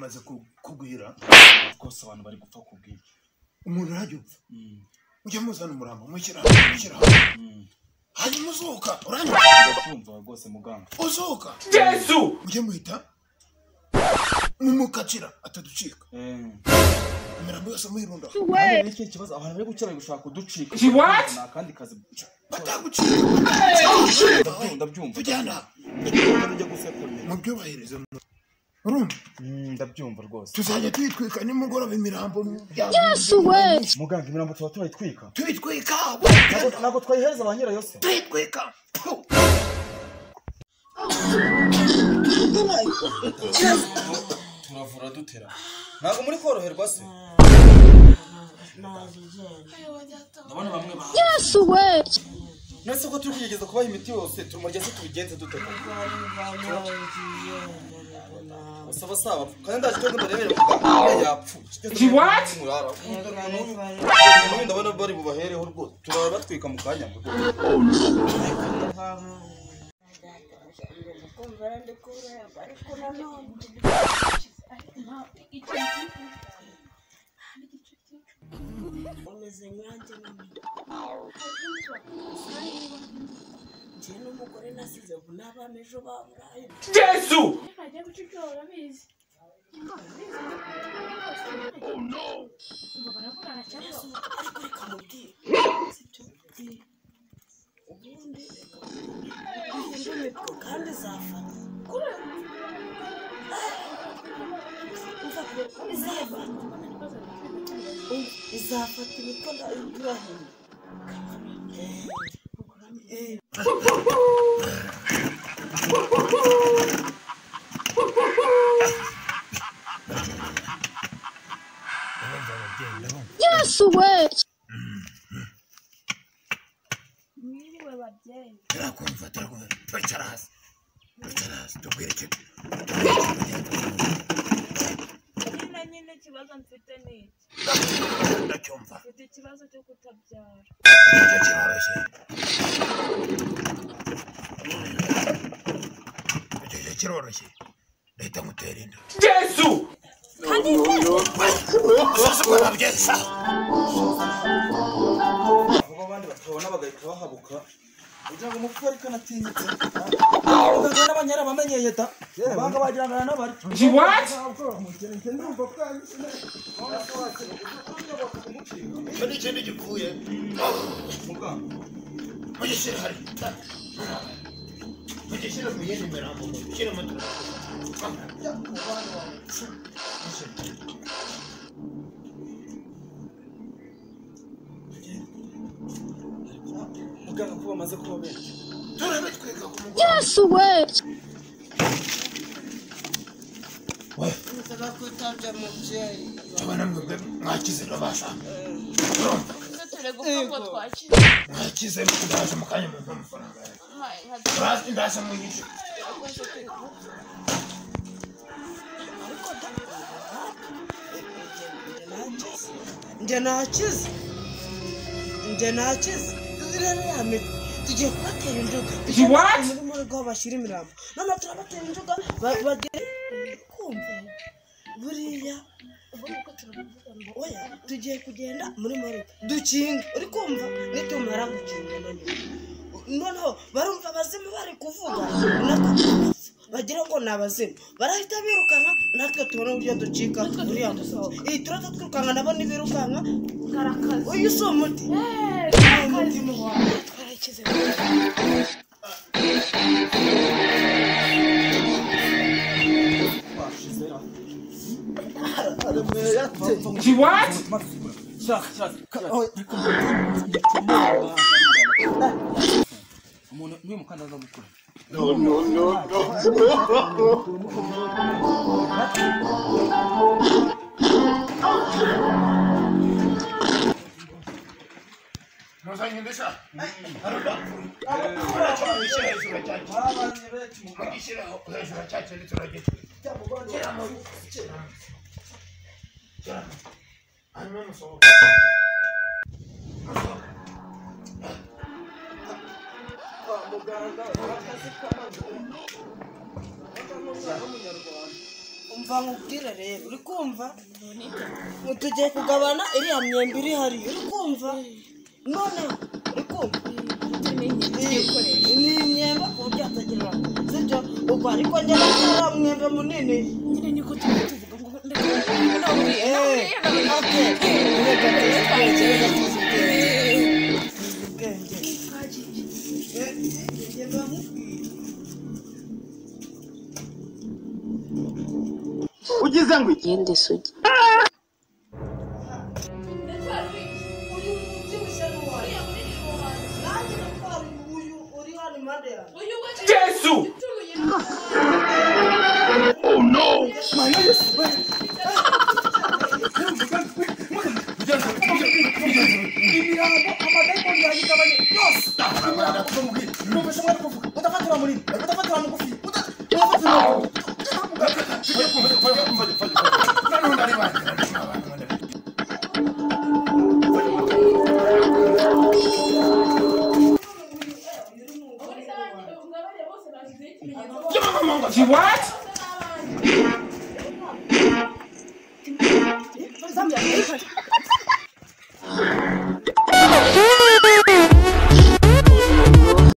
rimaze kugwira rwose abantu bari gupfa kubwira umuntu arajyupfa ujya muzana umurambo mushyira hanyuma uzuka uranyumva rwose muganga uzuka Yesu ujye muhita mumukacira ataducika imirambo yose muhirunda kandi n'iki kibazo abantu bari gukira gushaka kuducika nta kandi kazi batagucika ndabyumva tujyana ujya gusekura mubyubahirize urumva ndabyumva rwose tuzajya tuyitwika nimugoroba imirambo Yesu we muganga imirambo tuba turayitwika ntabwo twayihereza ba nyirayo se tuyitwika turavura dutera ntabwo muri koroherwa se ndabona bamwe Yesu we nese ko turi kugeza kubaha imiti yose turumurya se tubigenze dute basaba kandi ndaje cyo ndarebera muganga yapfu what ndabona bari bubahereho rwose turaba batwika mu kanya ngo n'umugore nasize n'abamejo baburaye Yesu ajya gucicora bizi Oh no baraburana cyane ariko reka mubwire ubundi kandi zafata kure izafata imitwe ndayiburahinda Yesu we mwiriwe babyeyi turakumva twicara hasi tubwire nyine ikibazo mfite ni iki ndacyumva mfite ikibazo cyo kutabyara icyo kiroroshye leta mutera inda Yesu kandi abandi batabona bagahita bahabuka kugira ngo umupfu ariko anatinyitse abaganga n'abanyara bamenyeye da banga bagirangana n'abari what ikindi gipfuye muganga mugishyire hari mugishyire mu yindi mirambo mushyire mu muganga ko bamaze kuba benshi turabitwika ku mugoroba Yesu we nsaba kwitabya mubyeyi abana mwebwe mwakize n'abasha mwakize ndaje mu kanya mu amafaranga yawe ndaje mu nyinshi njye nakize rero yame tugiye kubatera injuga muri rwo bashyira imirambo none turabatera injuga bagere kumva buriya oya tugiye kugenda muri maro dukinga uri kumva nitumara gukinga noneho barumva abazimu bari kuvuga bagira ngo ni abazimu barahita birukanka natwe tubona uburyo ducika uriya musozi iyi turata twirukanka nabo ntibirukanka uyu si umuti umutima wawe twarakize what umuntu niwe mukandara gukora No Muzanye ndesha umva nkubwire rero uri kumva tugiye kugabana iriya myembe iri hariya uri kumva none uri kumva ni imyembe ku buryo hatagira sibyo ubwo ariko njye natara mwembe munini nyine niko tuvuga ngo ugize ngo igende sugi Yesu oh no mana Yesu imirambo amadayimoni yayigabanye yose nubishobora kuvuga udafatira muri udafatira mugufi udafatira